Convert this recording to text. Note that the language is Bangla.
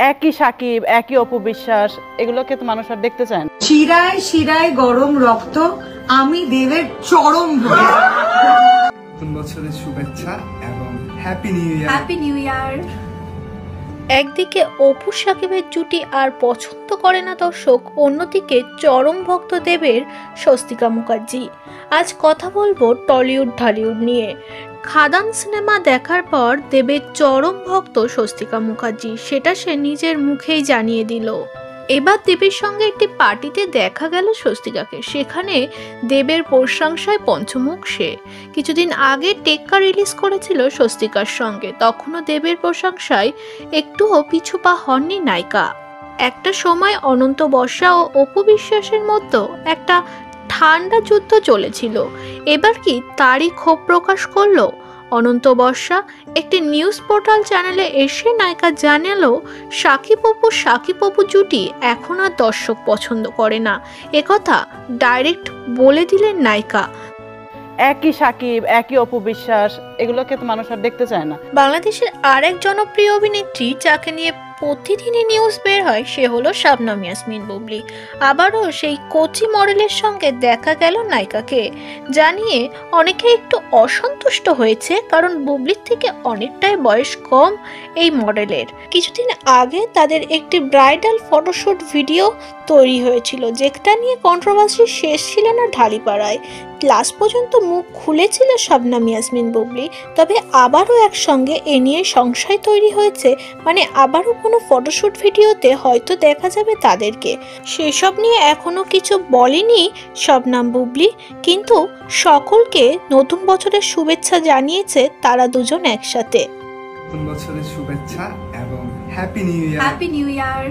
একই সাকিব, একই অপু বিশ্বাস, এগুলোকে তো মানুষ আর দেখতে চায় না। শিরায় শিরায় গরম রক্ত, আমি দেবের চরম ভক্ত। নতুন বছরের শুভেচ্ছা এবং happy new year. Happy new year. একদিকে অপু সাকিবের জুটি আর পছন্দ করে না দর্শক, অন্যদিকে চরম ভক্ত দেবের স্বস্তিকা মুখার্জি। আজ কথা বলবো টলিউড ঢালিউড নিয়ে। খাদান সিনেমা দেখার পর দেবের চরম ভক্ত স্বস্তিকা মুখার্জি, সেটা সে নিজের মুখেই জানিয়ে দিল। এবার দেবের সঙ্গে একটি পার্টিতে দেখা গেল স্বস্তিকাকে, সেখানে দেবের প্রশংসায় পঞ্চমুখ সে। কিছুদিন আগে টেক্কা রিলিজ করেছিল স্বস্তিকার সঙ্গে, তখনও দেবের প্রশংসায় একটুও পিছুপা হননি নায়িকা। একটা সময় অনন্ত বর্ষা ও অপু বিশ্বাসের মধ্যে একটা ঠান্ডা যুদ্ধ চলেছিল, এবার কি তারই ক্ষোভ প্রকাশ করলো অনন্ত বর্ষা। একটি নিউজ পোর্টাল চ্যানেলে এসে নায়িকা জানালো সাকিব অপু জুটি এখন আর দর্শক পছন্দ করে না, একথা ডাইরেক্ট বলে দিলেন নায়িকা। একই সাকিব, একই অপু বিশ্বাস, এগুলোকে তো মানুষ আর দেখতে চায় না। বাংলাদেশের আরেক জনপ্রিয় অভিনেত্রী যাকে নিয়ে প্রতিদিনই নিউজ বের হয়, সে হলো শবনম ইয়াসমিন বুবলি। আবারও সেই কোচি মডেলের সঙ্গে দেখা গেল নায়িকাকে, জানিয়ে অনেকে একটু অসন্তুষ্ট হয়েছে, কারণ বুবলির থেকে অনেকটাই বয়স কম এই মডেলের। কিছুদিন আগে তাদের একটি ব্রাইডাল ফটোশুট ভিডিও তৈরি হয়েছিল, যেটা নিয়ে কন্ট্রোভার্সি শেষ ছিল না ঢালিপাড়ায়। লাস্ট পর্যন্ত মুখ খুলেছিল শবনম ইয়াসমিন বুবলি, তবে আবারও একসঙ্গে এ নিয়ে সংশয় তৈরি হয়েছে, মানে আবারও কোনো ফটোশুট ভিডিওতে হয়তো দেখা যাবে তাদেরকে। সেসব নিয়ে এখনো কিছু বলেনি শবনম বুবলি, কিন্তু সকলকে নতুন বছরের শুভেচ্ছা জানিয়েছে তারা দুজন একসাথে। নতুন বছরের শুভেচ্ছা এবং happy new year. Happy new year.